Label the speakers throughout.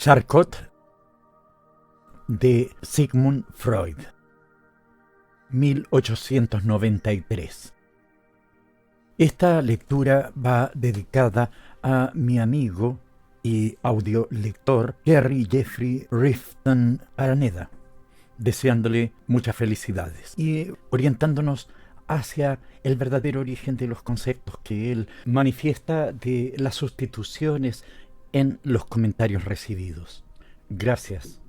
Speaker 1: Charcot de Sigmund Freud, 1893. Esta lectura va dedicada a mi amigo y audiolector Kerry Jeffrey Rifton Araneda, deseándole muchas felicidades y orientándonos hacia el verdadero origen de los conceptos que él manifiesta de las sustituciones en los comentarios recibidos. Gracias.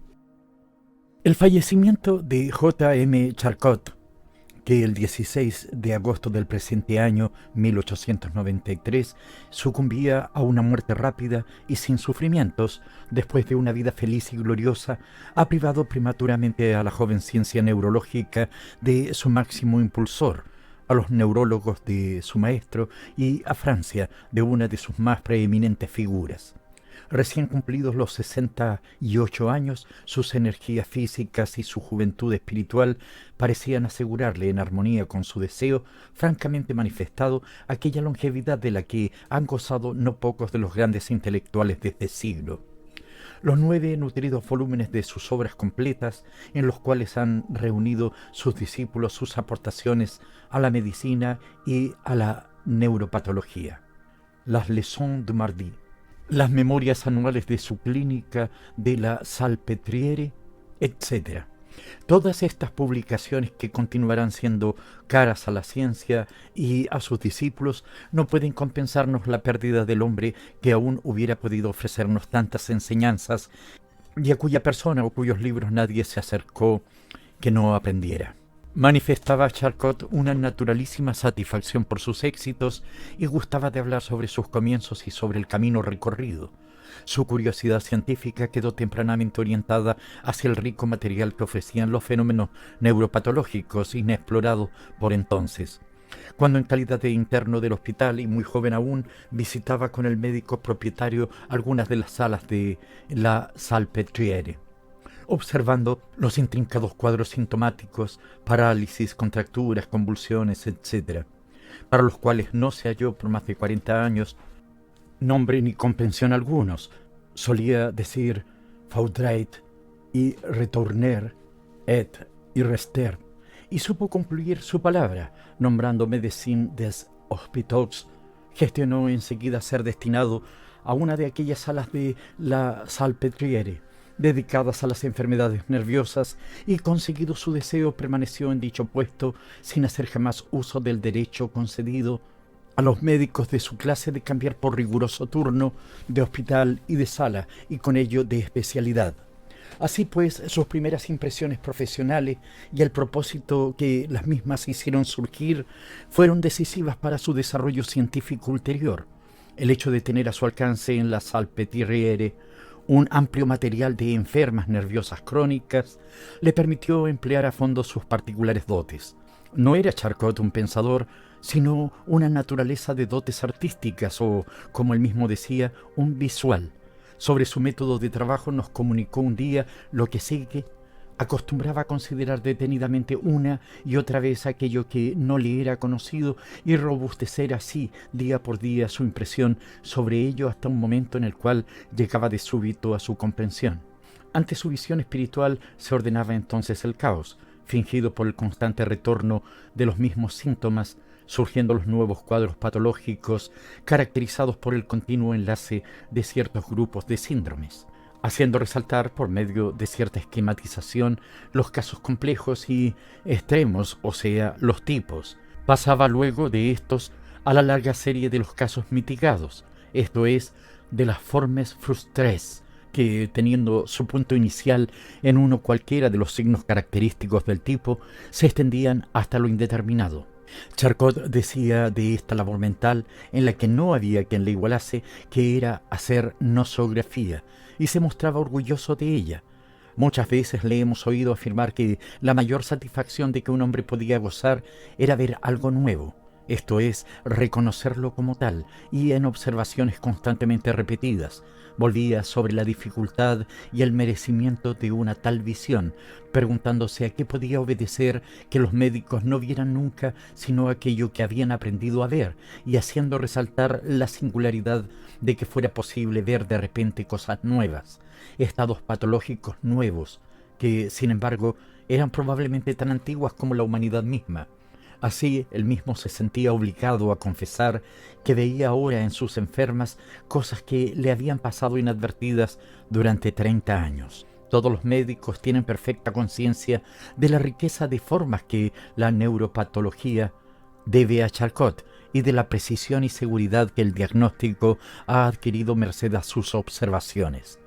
Speaker 1: El fallecimiento de J.M. Charcot, que el 16 de agosto del presente año 1893 sucumbía a una muerte rápida y sin sufrimientos después de una vida feliz y gloriosa, ha privado prematuramente a la joven ciencia neurológica de su máximo impulsor, a los neurólogos de su maestro y a Francia de una de sus más preeminentes figuras. Recién cumplidos los 68 años, sus energías físicas y su juventud espiritual parecían asegurarle, en armonía con su deseo francamente manifestado, aquella longevidad de la que han gozado no pocos de los grandes intelectuales de este siglo. Los 9 nutridos volúmenes de sus obras completas, en los cuales han reunido sus discípulos sus aportaciones a la medicina y a la neuropatología. Las Leçons du Mardi, las memorias anuales de su clínica de la Salpêtrière, etc. Todas estas publicaciones, que continuarán siendo caras a la ciencia y a sus discípulos, no pueden compensarnos la pérdida del hombre que aún hubiera podido ofrecernos tantas enseñanzas y a cuya persona o cuyos libros nadie se acercó que no aprendiera. Manifestaba Charcot una naturalísima satisfacción por sus éxitos y gustaba de hablar sobre sus comienzos y sobre el camino recorrido. Su curiosidad científica quedó tempranamente orientada hacia el rico material que ofrecían los fenómenos neuropatológicos inexplorados por entonces. Cuando en calidad de interno del hospital y muy joven aún, visitaba con el médico propietario algunas de las salas de la Salpêtrière, observando los intrincados cuadros sintomáticos, parálisis, contracturas, convulsiones, etc., para los cuales no se halló por más de 40 años nombre ni comprensión algunos. Solía decir faudrait y retourner et y rester, y supo concluir su palabra, nombrando Médecine des Hôpitaux. Gestionó enseguida ser destinado a una de aquellas salas de la Salpêtrière dedicadas a las enfermedades nerviosas, y conseguido su deseo permaneció en dicho puesto sin hacer jamás uso del derecho concedido a los médicos de su clase de cambiar por riguroso turno de hospital y de sala, y con ello de especialidad. Así pues, sus primeras impresiones profesionales y el propósito que las mismas hicieron surgir fueron decisivas para su desarrollo científico ulterior. El hecho de tener a su alcance en la Salpêtrière un amplio material de enfermas nerviosas crónicas le permitió emplear a fondo sus particulares dotes. No era Charcot un pensador, sino una naturaleza de dotes artísticas o, como él mismo decía, un visual. Sobre su método de trabajo nos comunicó un día lo que sigue. Acostumbraba a considerar detenidamente una y otra vez aquello que no le era conocido y robustecer así día por día su impresión sobre ello hasta un momento en el cual llegaba de súbito a su comprensión. Ante su visión espiritual se ordenaba entonces el caos, fingido por el constante retorno de los mismos síntomas, surgiendo los nuevos cuadros patológicos caracterizados por el continuo enlace de ciertos grupos de síndromes, haciendo resaltar por medio de cierta esquematización los casos complejos y extremos, o sea, los tipos. Pasaba luego de estos a la larga serie de los casos mitigados, esto es, de las formes frustrées, que, teniendo su punto inicial en uno cualquiera de los signos característicos del tipo, se extendían hasta lo indeterminado. Charcot decía de esta labor mental, en la que no había quien le igualase, que era hacer nosografía, y se mostraba orgulloso de ella. Muchas veces le hemos oído afirmar que la mayor satisfacción de que un hombre podía gozar era ver algo nuevo. esto es, reconocerlo como tal, y en observaciones constantemente repetidas, volvía sobre la dificultad y el merecimiento de una tal visión, preguntándose a qué podía obedecer que los médicos no vieran nunca sino aquello que habían aprendido a ver, y haciendo resaltar la singularidad de que fuera posible ver de repente cosas nuevas, estados patológicos nuevos, que, sin embargo, eran probablemente tan antiguas como la humanidad misma. Así, él mismo se sentía obligado a confesar que veía ahora en sus enfermas cosas que le habían pasado inadvertidas durante 30 años. Todos los médicos tienen perfecta conciencia de la riqueza de formas que la neuropatología debe a Charcot y de la precisión y seguridad que el diagnóstico ha adquirido merced a sus observaciones.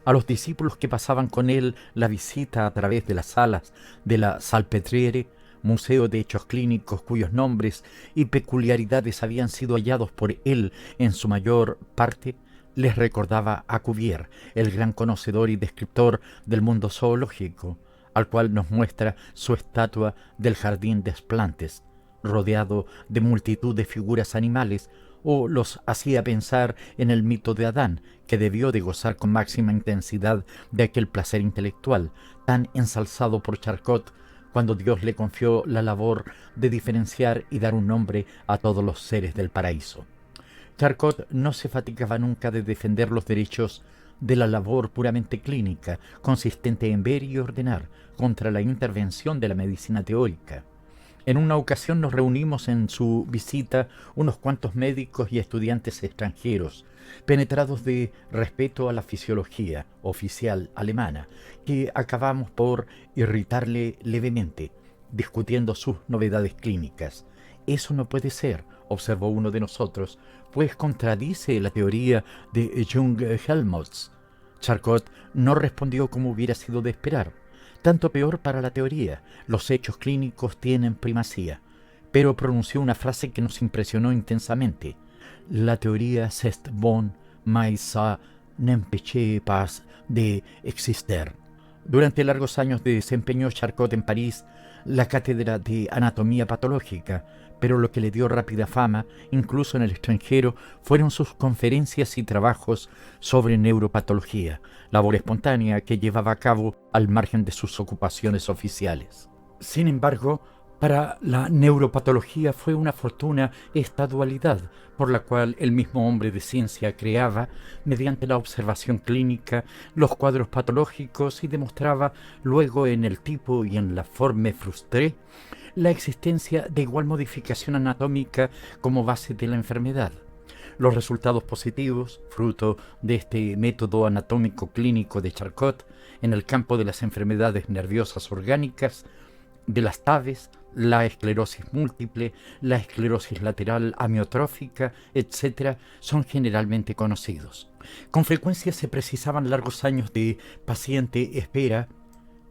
Speaker 1: A los discípulos que pasaban con él la visita a través de las salas de la Salpêtrière, museo de hechos clínicos cuyos nombres y peculiaridades habían sido hallados por él en su mayor parte, les recordaba a Cuvier, el gran conocedor y descriptor del mundo zoológico, al cual nos muestra su estatua del Jardín des Plantes, rodeado de multitud de figuras animales, o los hacía pensar en el mito de Adán, que debió de gozar con máxima intensidad de aquel placer intelectual, tan ensalzado por Charcot, cuando Dios le confió la labor de diferenciar y dar un nombre a todos los seres del paraíso. Charcot no se fatigaba nunca de defender los derechos de la labor puramente clínica, consistente en ver y ordenar, contra la intervención de la medicina teórica. En una ocasión nos reunimos en su visita unos cuantos médicos y estudiantes extranjeros, penetrados de respeto a la fisiología oficial alemana, que acabamos por irritarle levemente, discutiendo sus novedades clínicas. «Eso no puede ser», observó uno de nosotros, «pues contradice la teoría de Jung-Helmholtz». Charcot no respondió como hubiera sido de esperar. Tanto peor para la teoría, los hechos clínicos tienen primacía, pero pronunció una frase que nos impresionó intensamente. «La teoría c'est bon, mais ça n'empêche pas de exister». Durante largos años desempeñó Charcot en París la cátedra de anatomía patológica, pero lo que le dio rápida fama, incluso en el extranjero, fueron sus conferencias y trabajos sobre neuropatología, labor espontánea que llevaba a cabo al margen de sus ocupaciones oficiales. Sin embargo, para la neuropatología fue una fortuna esta dualidad, por la cual el mismo hombre de ciencia creaba, mediante la observación clínica, los cuadros patológicos y demostraba luego en el tipo y en la forme frustrée la existencia de igual modificación anatómica como base de la enfermedad. Los resultados positivos, fruto de este método anatómico clínico de Charcot, en el campo de las enfermedades nerviosas orgánicas, de las TAVES, la esclerosis múltiple, la esclerosis lateral amiotrófica, etc., son generalmente conocidos. Con frecuencia se precisaban largos años de paciente espera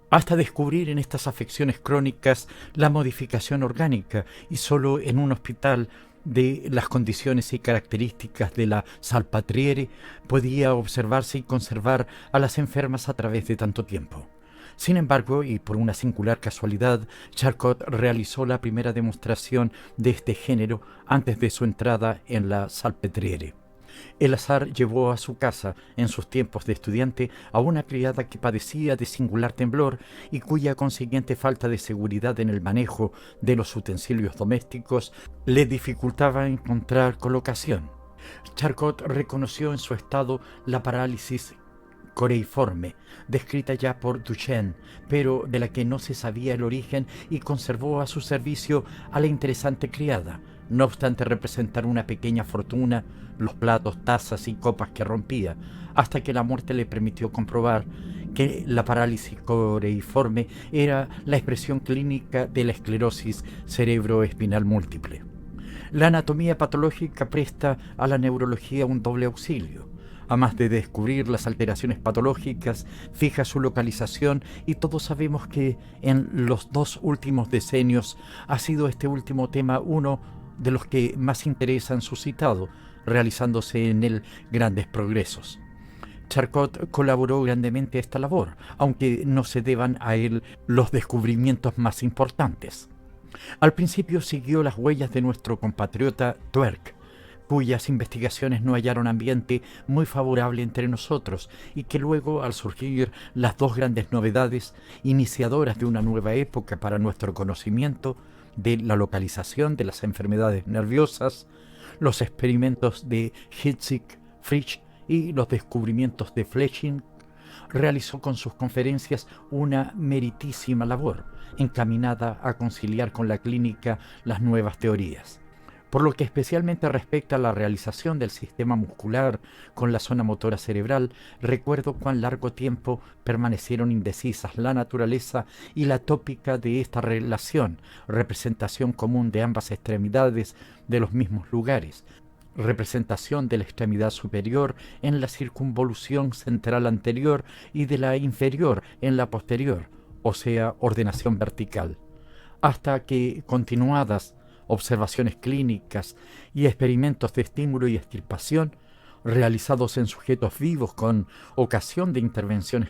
Speaker 1: hasta descubrir en estas afecciones crónicas la modificación orgánica, y solo en un hospital de las condiciones y características de la Salpêtrière podía observarse y conservar a las enfermas a través de tanto tiempo. Sin embargo, y por una singular casualidad, Charcot realizó la primera demostración de este género antes de su entrada en la Salpêtrière. El azar llevó a su casa, en sus tiempos de estudiante, a una criada que padecía de singular temblor y cuya consiguiente falta de seguridad en el manejo de los utensilios domésticos le dificultaba encontrar colocación. Charcot reconoció en su estado la parálisis coreiforme, descrita ya por Duchenne, pero de la que no se sabía el origen, y conservó a su servicio a la interesante criada, no obstante representar una pequeña fortuna, los platos, tazas y copas que rompía, hasta que la muerte le permitió comprobar que la parálisis coreiforme era la expresión clínica de la esclerosis cerebroespinal múltiple. La anatomía patológica presta a la neurología un doble auxilio. Además de descubrir las alteraciones patológicas, fija su localización, y todos sabemos que en los 2 últimos decenios ha sido este último tema uno de los que más interés han suscitado, realizándose en él grandes progresos. Charcot colaboró grandemente a esta labor, aunque no se deban a él los descubrimientos más importantes. Al principio siguió las huellas de nuestro compatriota Twerk, cuyas investigaciones no hallaron ambiente muy favorable entre nosotros y que luego, al surgir las dos grandes novedades iniciadoras de una nueva época para nuestro conocimiento de la localización de las enfermedades nerviosas, los experimentos de Hitzig, Fritsch y los descubrimientos de Fletching, realizó con sus conferencias una meritísima labor encaminada a conciliar con la clínica las nuevas teorías. Por lo que especialmente respecta a la realización del sistema muscular con la zona motora cerebral, recuerdo cuán largo tiempo permanecieron indecisas la naturaleza y la tópica de esta relación, representación común de ambas extremidades de los mismos lugares, representación de la extremidad superior en la circunvolución central anterior y de la inferior en la posterior, o sea, ordenación vertical, hasta que, continuadas observaciones clínicas y experimentos de estímulo y extirpación, realizados en sujetos vivos con ocasión de intervenciones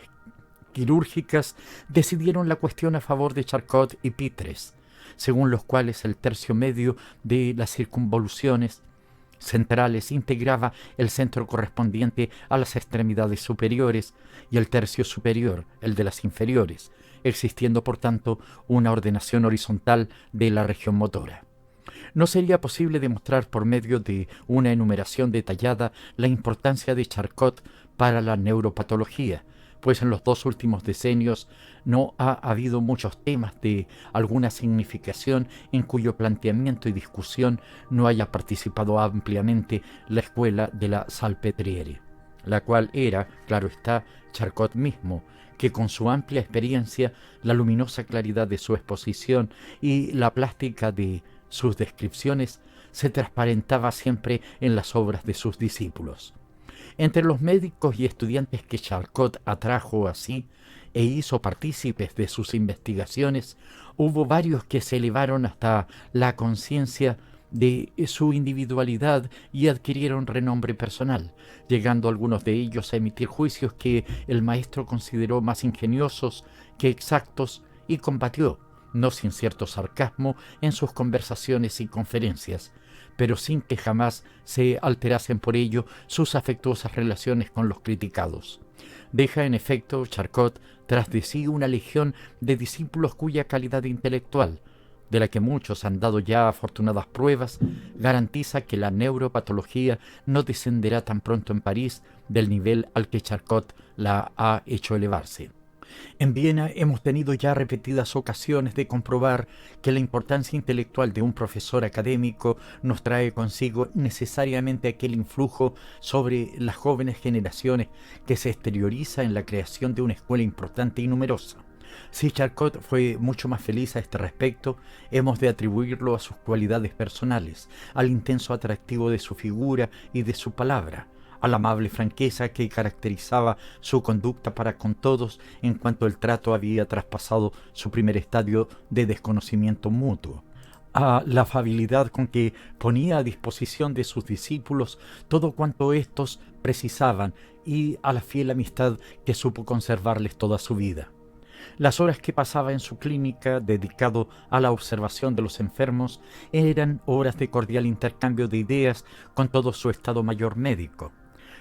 Speaker 1: quirúrgicas, decidieron la cuestión a favor de Charcot y Pitres, según los cuales el tercio medio de las circunvoluciones centrales integraba el centro correspondiente a las extremidades superiores y el tercio superior, el de las inferiores, existiendo por tanto una ordenación horizontal de la región motora. No sería posible demostrar por medio de una enumeración detallada la importancia de Charcot para la neuropatología, pues en los dos últimos decenios no ha habido muchos temas de alguna significación en cuyo planteamiento y discusión no haya participado ampliamente la escuela de la Salpêtrière, la cual era, claro está, Charcot mismo, que con su amplia experiencia, la luminosa claridad de su exposición y la plástica de sus descripciones se transparentaba siempre en las obras de sus discípulos. Entre los médicos y estudiantes que Charcot atrajo así e hizo partícipes de sus investigaciones, hubo varios que se elevaron hasta la conciencia de su individualidad y adquirieron renombre personal, llegando algunos de ellos a emitir juicios que el maestro consideró más ingeniosos que exactos y combatió, no sin cierto sarcasmo, en sus conversaciones y conferencias, pero sin que jamás se alterasen por ello sus afectuosas relaciones con los criticados. Deja en efecto Charcot tras de sí una legión de discípulos cuya calidad intelectual, de la que muchos han dado ya afortunadas pruebas, garantiza que la neuropatología no descenderá tan pronto en París del nivel al que Charcot la ha hecho elevarse. En Viena hemos tenido ya repetidas ocasiones de comprobar que la importancia intelectual de un profesor académico nos trae consigo necesariamente aquel influjo sobre las jóvenes generaciones que se exterioriza en la creación de una escuela importante y numerosa. Si Charcot fue mucho más feliz a este respecto, hemos de atribuirlo a sus cualidades personales, al intenso atractivo de su figura y de su palabra, a la amable franqueza que caracterizaba su conducta para con todos en cuanto el trato había traspasado su primer estadio de desconocimiento mutuo, a la afabilidad con que ponía a disposición de sus discípulos todo cuanto éstos precisaban y a la fiel amistad que supo conservarles toda su vida. Las horas que pasaba en su clínica dedicado a la observación de los enfermos eran horas de cordial intercambio de ideas con todo su estado mayor médico.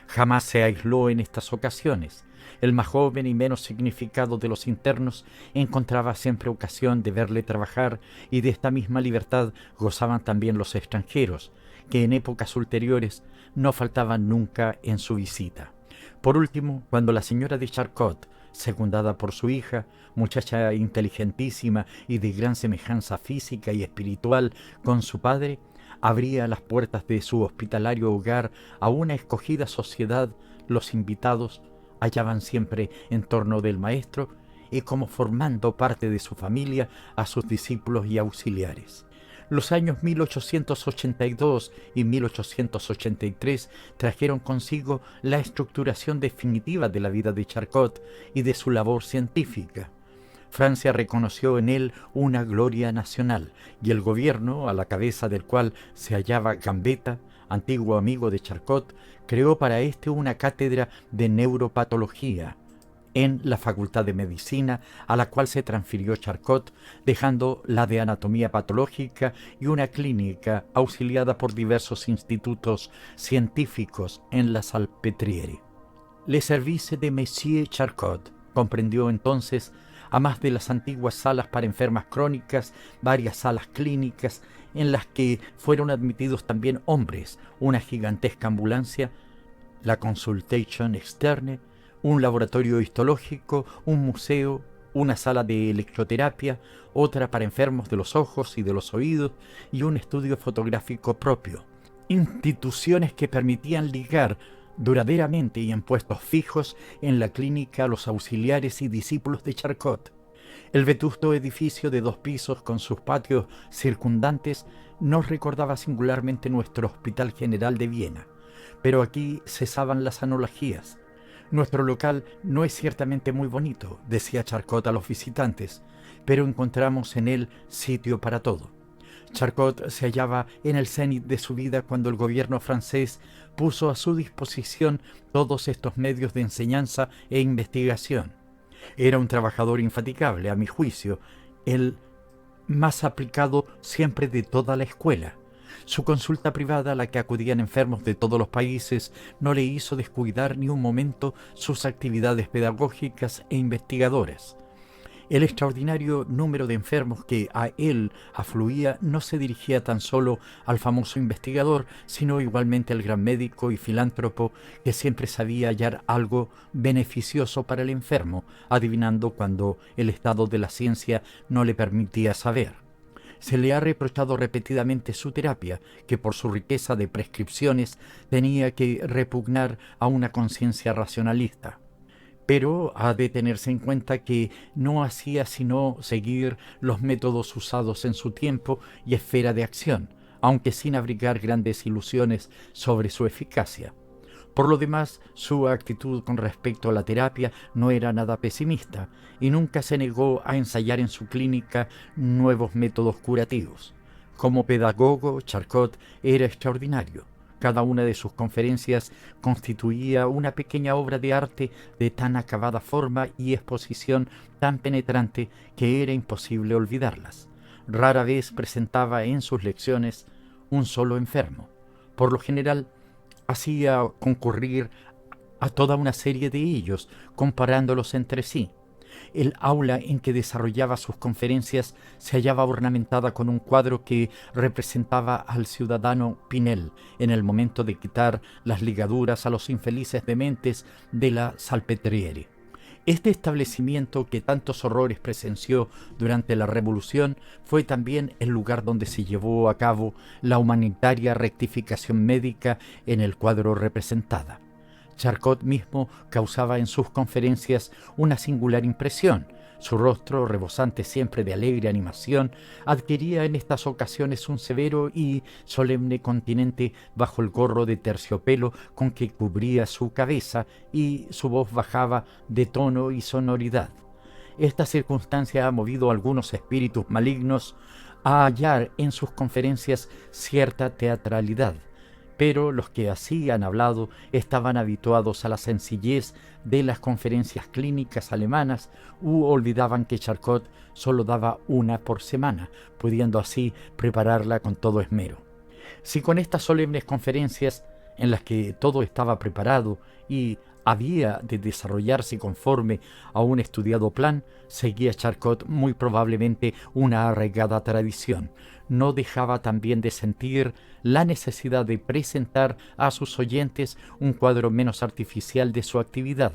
Speaker 1: Jamás se aisló en estas ocasiones. El más joven y menos significado de los internos encontraba siempre ocasión de verle trabajar, y de esta misma libertad gozaban también los extranjeros, que en épocas ulteriores no faltaban nunca en su visita. Por último, cuando la señora de Charcot, secundada por su hija, muchacha inteligentísima y de gran semejanza física y espiritual con su padre, abría las puertas de su hospitalario hogar a una escogida sociedad, los invitados hallaban siempre en torno del maestro y como formando parte de su familia a sus discípulos y auxiliares. Los años 1882 y 1883 trajeron consigo la estructuración definitiva de la vida de Charcot y de su labor científica. Francia reconoció en él una gloria nacional, y el gobierno, a la cabeza del cual se hallaba Gambetta, antiguo amigo de Charcot, creó para éste una cátedra de neuropatología, en la Facultad de Medicina, a la cual se transfirió Charcot, dejando la de Anatomía Patológica y una clínica auxiliada por diversos institutos científicos en la Salpêtrière. Le service de Monsieur Charcot comprendió entonces, a más de las antiguas salas para enfermas crónicas, varias salas clínicas en las que fueron admitidos también hombres, una gigantesca ambulancia, la consultation externe, un laboratorio histológico, un museo, una sala de electroterapia, otra para enfermos de los ojos y de los oídos y un estudio fotográfico propio. Instituciones que permitían ligar duraderamente y en puestos fijos en la clínica a los auxiliares y discípulos de Charcot. El vetusto edificio de 2 pisos con sus patios circundantes nos recordaba singularmente nuestro Hospital General de Viena, pero aquí cesaban las analogías. Nuestro local no es ciertamente muy bonito, decía Charcot a los visitantes, pero encontramos en él sitio para todo. Charcot se hallaba en el cenit de su vida cuando el gobierno francés puso a su disposición todos estos medios de enseñanza e investigación. Era un trabajador infatigable, a mi juicio, el más aplicado siempre de toda la escuela. Su consulta privada, a la que acudían enfermos de todos los países, no le hizo descuidar ni un momento sus actividades pedagógicas e investigadoras. El extraordinario número de enfermos que a él afluía no se dirigía tan solo al famoso investigador, sino igualmente al gran médico y filántropo que siempre sabía hallar algo beneficioso para el enfermo, adivinando cuando el estado de la ciencia no le permitía saber. Se le ha reprochado repetidamente su terapia, que por su riqueza de prescripciones tenía que repugnar a una conciencia racionalista. Pero ha de tenerse en cuenta que no hacía sino seguir los métodos usados en su tiempo y esfera de acción, aunque sin abrigar grandes ilusiones sobre su eficacia. Por lo demás, su actitud con respecto a la terapia no era nada pesimista y nunca se negó a ensayar en su clínica nuevos métodos curativos. Como pedagogo, Charcot era extraordinario. Cada una de sus conferencias constituía una pequeña obra de arte de tan acabada forma y exposición tan penetrante que era imposible olvidarlas. Rara vez presentaba en sus lecciones un solo enfermo. Por lo general, hacía concurrir a toda una serie de ellos, comparándolos entre sí. El aula en que desarrollaba sus conferencias se hallaba ornamentada con un cuadro que representaba al ciudadano Pinel en el momento de quitar las ligaduras a los infelices dementes de la Salpêtrière. Este establecimiento, que tantos horrores presenció durante la Revolución, fue también el lugar donde se llevó a cabo la humanitaria rectificación médica en el cuadro representada. Charcot mismo causaba en sus conferencias una singular impresión. Su rostro, rebosante siempre de alegre animación, adquiría en estas ocasiones un severo y solemne continente bajo el gorro de terciopelo con que cubría su cabeza, y su voz bajaba de tono y sonoridad. Esta circunstancia ha movido a algunos espíritus malignos a hallar en sus conferencias cierta teatralidad, pero los que así han hablado estaban habituados a la sencillez de las conferencias clínicas alemanas u olvidaban que Charcot solo daba una por semana, pudiendo así prepararla con todo esmero. Si con estas solemnes conferencias, en las que todo estaba preparado y había de desarrollarse conforme a un estudiado plan, seguía Charcot muy probablemente una arraigada tradición. No dejaba también de sentir la necesidad de presentar a sus oyentes un cuadro menos artificial de su actividad.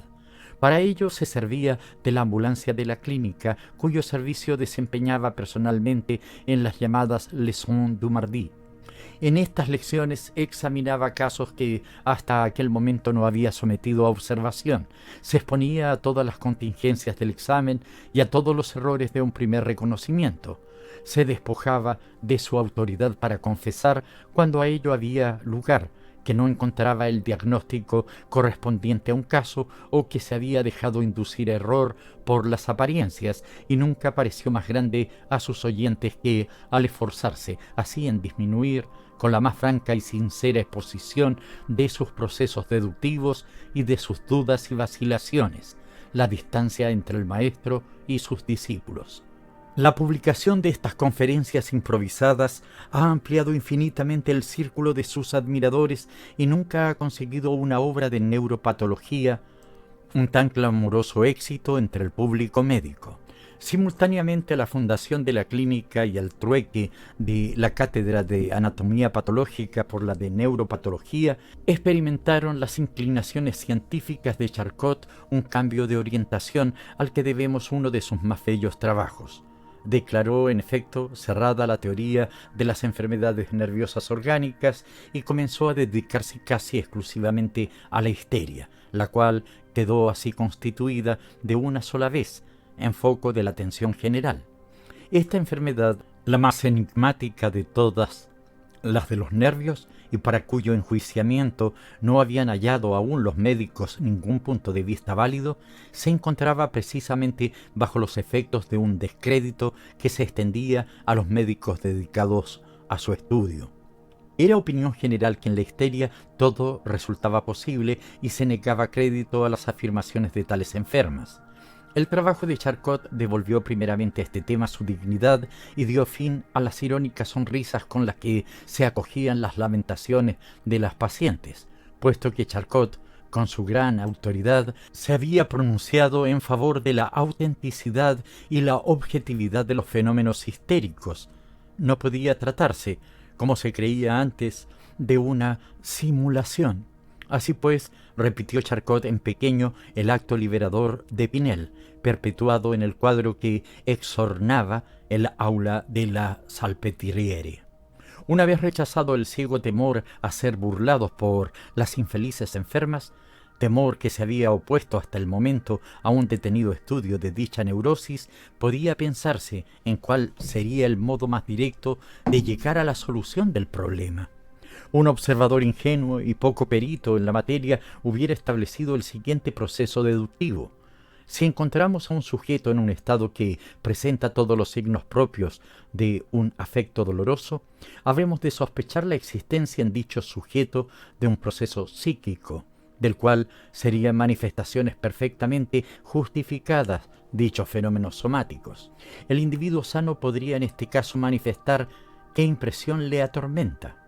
Speaker 1: Para ello se servía de la ambulancia de la clínica, cuyo servicio desempeñaba personalmente en las llamadas Leçons du Mardi. En estas lecciones examinaba casos que hasta aquel momento no había sometido a observación. Se exponía a todas las contingencias del examen y a todos los errores de un primer reconocimiento. Se despojaba de su autoridad para confesar cuando a ello había lugar, que no encontraba el diagnóstico correspondiente a un caso o que se había dejado inducir a error por las apariencias, y nunca pareció más grande a sus oyentes que al esforzarse así en disminuir con la más franca y sincera exposición de sus procesos deductivos y de sus dudas y vacilaciones la distancia entre el maestro y sus discípulos. La publicación de estas conferencias improvisadas ha ampliado infinitamente el círculo de sus admiradores y nunca ha conseguido una obra de neuropatología un tan clamoroso éxito entre el público médico. Simultáneamente a la fundación de la clínica y al trueque de la cátedra de anatomía patológica por la de neuropatología, experimentaron las inclinaciones científicas de Charcot un cambio de orientación al que debemos uno de sus más bellos trabajos. Declaró, en efecto, cerrada la teoría de las enfermedades nerviosas orgánicas y comenzó a dedicarse casi exclusivamente a la histeria, la cual quedó así constituida de una sola vez en foco de la atención general. Esta enfermedad, la más enigmática de todas las de los nervios y para cuyo enjuiciamiento no habían hallado aún los médicos ningún punto de vista válido, se encontraba precisamente bajo los efectos de un descrédito que se extendía a los médicos dedicados a su estudio. Era opinión general que en la histeria todo resultaba posible y se negaba crédito a las afirmaciones de tales enfermas. El trabajo de Charcot devolvió primeramente a este tema su dignidad y dio fin a las irónicas sonrisas con las que se acogían las lamentaciones de las pacientes, puesto que Charcot, con su gran autoridad, se había pronunciado en favor de la autenticidad y la objetividad de los fenómenos histéricos. No podía tratarse, como se creía antes, de una simulación. Así pues, repitió Charcot en pequeño el acto liberador de Pinel, perpetuado en el cuadro que exornaba el aula de la Salpêtrière. Una vez rechazado el ciego temor a ser burlados por las infelices enfermas, temor que se había opuesto hasta el momento a un detenido estudio de dicha neurosis, podía pensarse en cuál sería el modo más directo de llegar a la solución del problema. Un observador ingenuo y poco perito en la materia hubiera establecido el siguiente proceso deductivo. Si encontramos a un sujeto en un estado que presenta todos los signos propios de un afecto doloroso, habremos de sospechar la existencia en dicho sujeto de un proceso psíquico, del cual serían manifestaciones perfectamente justificadas dichos fenómenos somáticos. El individuo sano podría en este caso manifestar qué impresión le atormenta.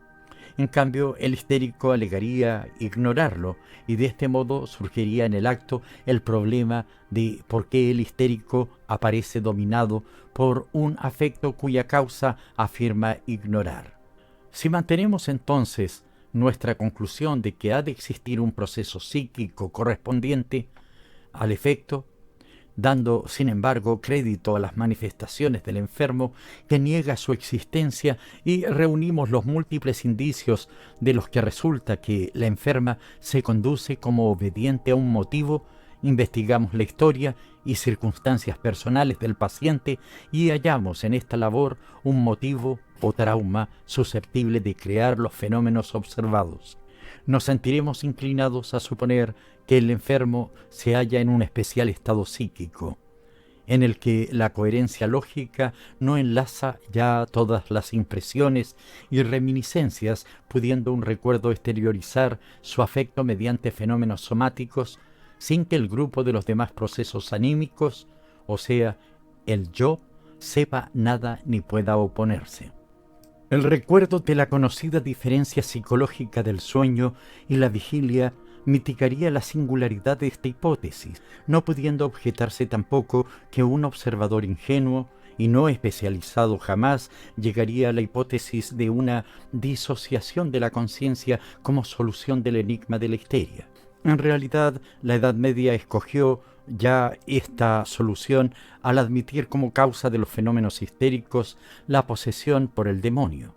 Speaker 1: En cambio, el histérico alegaría ignorarlo y de este modo surgiría en el acto el problema de por qué el histérico aparece dominado por un afecto cuya causa afirma ignorar. Si mantenemos entonces nuestra conclusión de que ha de existir un proceso psíquico correspondiente al efecto, dando, sin embargo, crédito a las manifestaciones del enfermo que niega su existencia y reunimos los múltiples indicios de los que resulta que la enferma se conduce como obediente a un motivo, investigamos la historia y circunstancias personales del paciente y hallamos en esta labor un motivo o trauma susceptible de crear los fenómenos observados. Nos sentiremos inclinados a suponer que el enfermo se halla en un especial estado psíquico, en el que la coherencia lógica no enlaza ya todas las impresiones y reminiscencias, pudiendo un recuerdo exteriorizar su afecto mediante fenómenos somáticos, sin que el grupo de los demás procesos anímicos, o sea, el yo, sepa nada ni pueda oponerse. El recuerdo de la conocida diferencia psicológica del sueño y la vigilia mitigaría la singularidad de esta hipótesis, no pudiendo objetarse tampoco que un observador ingenuo y no especializado jamás llegaría a la hipótesis de una disociación de la conciencia como solución del enigma de la histeria. En realidad, la Edad Media escogió ya esta solución al admitir como causa de los fenómenos histéricos la posesión por el demonio.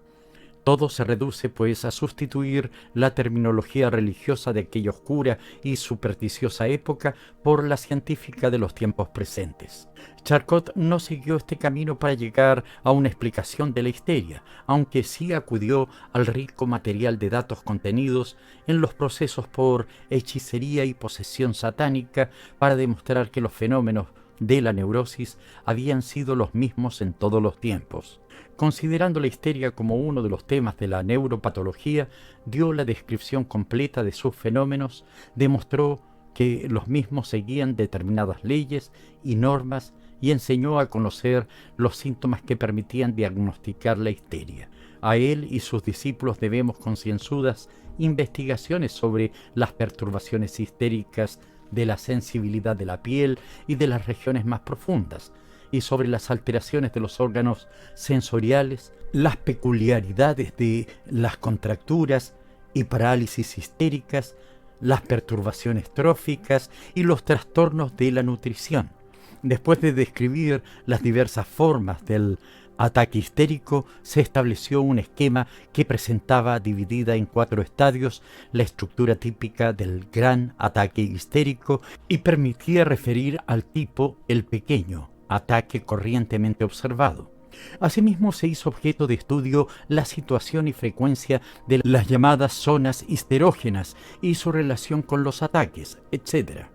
Speaker 1: Todo se reduce, pues, a sustituir la terminología religiosa de aquella oscura y supersticiosa época por la científica de los tiempos presentes. Charcot no siguió este camino para llegar a una explicación de la histeria, aunque sí acudió al rico material de datos contenidos en los procesos por hechicería y posesión satánica para demostrar que los fenómenos de la neurosis habían sido los mismos en todos los tiempos. Considerando la histeria como uno de los temas de la neuropatología, dio la descripción completa de sus fenómenos, demostró que los mismos seguían determinadas leyes y normas y enseñó a conocer los síntomas que permitían diagnosticar la histeria. A él y sus discípulos debemos concienzudas investigaciones sobre las perturbaciones histéricas de la sensibilidad de la piel y de las regiones más profundas, y sobre las alteraciones de los órganos sensoriales, las peculiaridades de las contracturas y parálisis histéricas, las perturbaciones tróficas y los trastornos de la nutrición. Después de describir las diversas formas del ataque histérico, se estableció un esquema que presentaba dividida en 4 estadios la estructura típica del gran ataque histérico y permitía referir al tipo el pequeño ataque corrientemente observado. Asimismo, se hizo objeto de estudio la situación y frecuencia de las llamadas zonas histerógenas y su relación con los ataques, etc.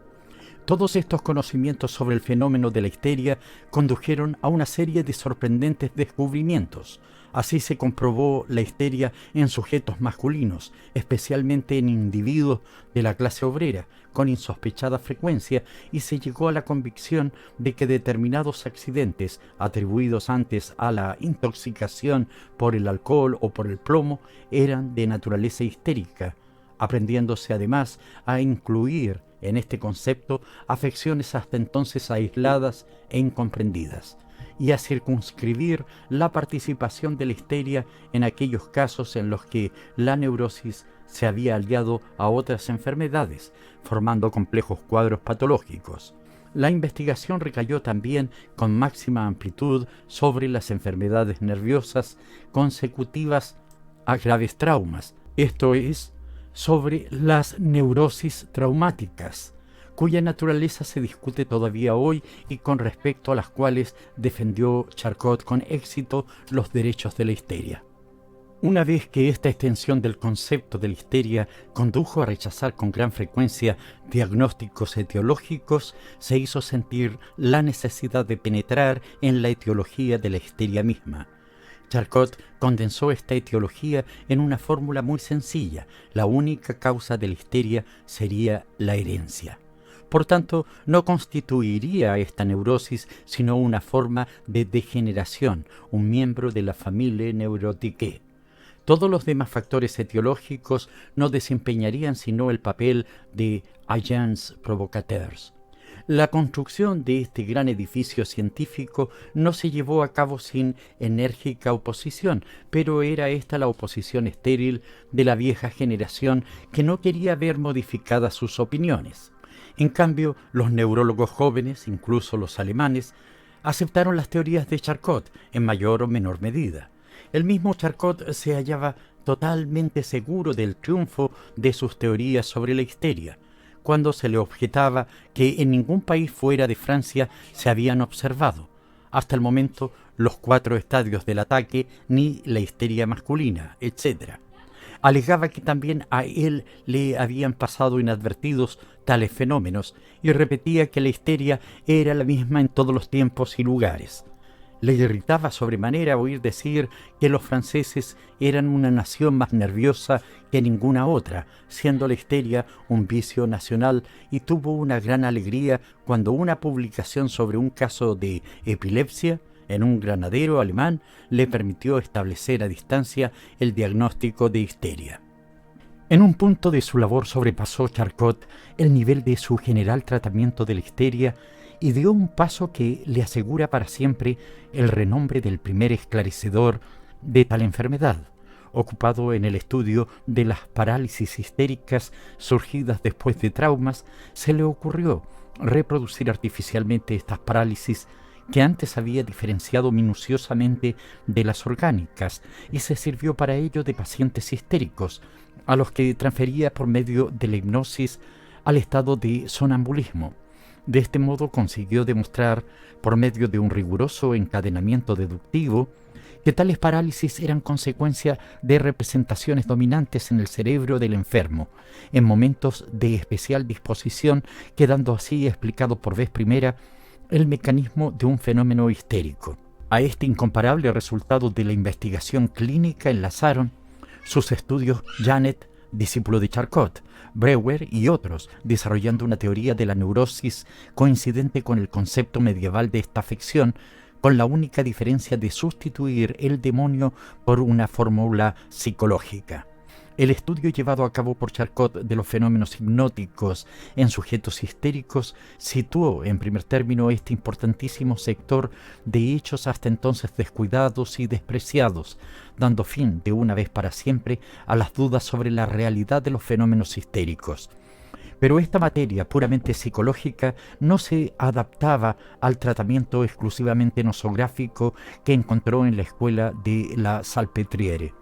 Speaker 1: Todos estos conocimientos sobre el fenómeno de la histeria condujeron a una serie de sorprendentes descubrimientos. Así se comprobó la histeria en sujetos masculinos, especialmente en individuos de la clase obrera, con insospechada frecuencia, y se llegó a la convicción de que determinados accidentes atribuidos antes a la intoxicación por el alcohol o por el plomo eran de naturaleza histérica, aprendiéndose además a incluir en este concepto afecciones hasta entonces aisladas e incomprendidas, y a circunscribir la participación de la histeria en aquellos casos en los que la neurosis se había aliado a otras enfermedades, formando complejos cuadros patológicos. La investigación recayó también con máxima amplitud sobre las enfermedades nerviosas consecutivas a graves traumas, esto es, sobre las neurosis traumáticas, cuya naturaleza se discute todavía hoy y con respecto a las cuales defendió Charcot con éxito los derechos de la histeria. Una vez que esta extensión del concepto de la histeria condujo a rechazar con gran frecuencia diagnósticos etiológicos, se hizo sentir la necesidad de penetrar en la etiología de la histeria misma. Charcot condensó esta etiología en una fórmula muy sencilla: la única causa de la histeria sería la herencia. Por tanto, no constituiría esta neurosis sino una forma de degeneración, un miembro de la familia neuroticae. Todos los demás factores etiológicos no desempeñarían sino el papel de agents provocateurs. La construcción de este gran edificio científico no se llevó a cabo sin enérgica oposición, pero era esta la oposición estéril de la vieja generación que no quería ver modificadas sus opiniones. En cambio, los neurólogos jóvenes, incluso los alemanes, aceptaron las teorías de Charcot en mayor o menor medida. El mismo Charcot se hallaba totalmente seguro del triunfo de sus teorías sobre la histeria, cuando se le objetaba que en ningún país fuera de Francia se habían observado, hasta el momento, los 4 estadios del ataque ni la histeria masculina, etc. Alegaba que también a él le habían pasado inadvertidos tales fenómenos y repetía que la histeria era la misma en todos los tiempos y lugares. Le irritaba sobremanera oír decir que los franceses eran una nación más nerviosa que ninguna otra, siendo la histeria un vicio nacional, y tuvo una gran alegría cuando una publicación sobre un caso de epilepsia en un granadero alemán le permitió establecer a distancia el diagnóstico de histeria. En un punto de su labor sobrepasó Charcot el nivel de su general tratamiento de la histeria y dio un paso que le asegura para siempre el renombre del primer esclarecedor de tal enfermedad. Ocupado en el estudio de las parálisis histéricas surgidas después de traumas, se le ocurrió reproducir artificialmente estas parálisis que antes había diferenciado minuciosamente de las orgánicas, y se sirvió para ello de pacientes histéricos, a los que transfería por medio de la hipnosis al estado de sonambulismo. De este modo consiguió demostrar, por medio de un riguroso encadenamiento deductivo, que tales parálisis eran consecuencia de representaciones dominantes en el cerebro del enfermo, en momentos de especial disposición, quedando así explicado por vez primera el mecanismo de un fenómeno histérico. A este incomparable resultado de la investigación clínica enlazaron sus estudios Janet, discípulo de Charcot, Breuer y otros, desarrollando una teoría de la neurosis coincidente con el concepto medieval de esta afección, con la única diferencia de sustituir el demonio por una fórmula psicológica. El estudio llevado a cabo por Charcot de los fenómenos hipnóticos en sujetos histéricos situó en primer término este importantísimo sector de hechos hasta entonces descuidados y despreciados, dando fin de una vez para siempre a las dudas sobre la realidad de los fenómenos histéricos. Pero esta materia puramente psicológica no se adaptaba al tratamiento exclusivamente nosográfico que encontró en la escuela de la Salpêtrière.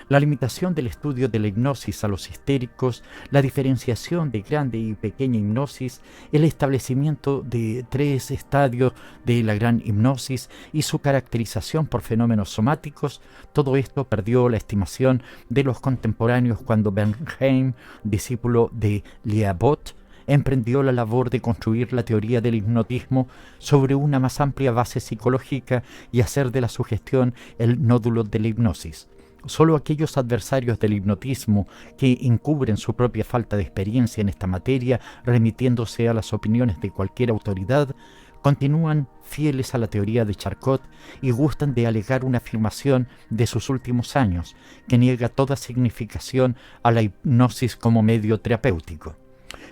Speaker 1: La limitación del estudio de la hipnosis a los histéricos, la diferenciación de grande y pequeña hipnosis, el establecimiento de 3 estadios de la gran hipnosis y su caracterización por fenómenos somáticos, todo esto perdió la estimación de los contemporáneos cuando Bernheim, discípulo de Liabotte, emprendió la labor de construir la teoría del hipnotismo sobre una más amplia base psicológica y hacer de la sugestión el nódulo de la hipnosis. Solo aquellos adversarios del hipnotismo que encubren su propia falta de experiencia en esta materia, remitiéndose a las opiniones de cualquier autoridad, continúan fieles a la teoría de Charcot y gustan de alegar una afirmación de sus últimos años que niega toda significación a la hipnosis como medio terapéutico.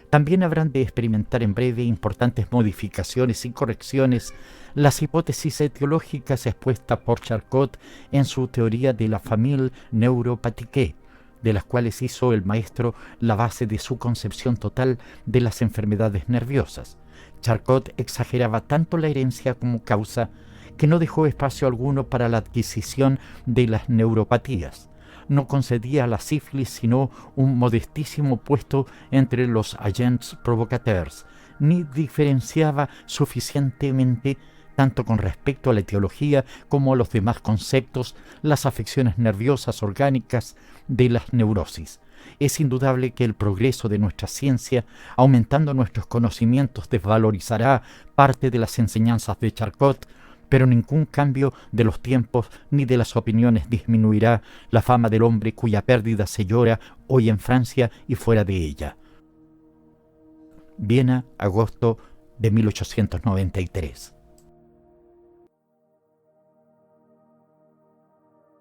Speaker 1: También habrán de experimentar en breve importantes modificaciones y correcciones las hipótesis etiológicas expuestas por Charcot en su teoría de la famille neuropathique, de las cuales hizo el maestro la base de su concepción total de las enfermedades nerviosas. Charcot exageraba tanto la herencia como causa que no dejó espacio alguno para la adquisición de las neuropatías. No concedía a la sífilis sino un modestísimo puesto entre los agents provocateurs, ni diferenciaba suficientemente, tanto con respecto a la etiología como a los demás conceptos, las afecciones nerviosas orgánicas de las neurosis. Es indudable que el progreso de nuestra ciencia, aumentando nuestros conocimientos, desvalorizará parte de las enseñanzas de Charcot, pero ningún cambio de los tiempos ni de las opiniones disminuirá la fama del hombre cuya pérdida se llora hoy en Francia y fuera de ella. Viena, agosto de 1893.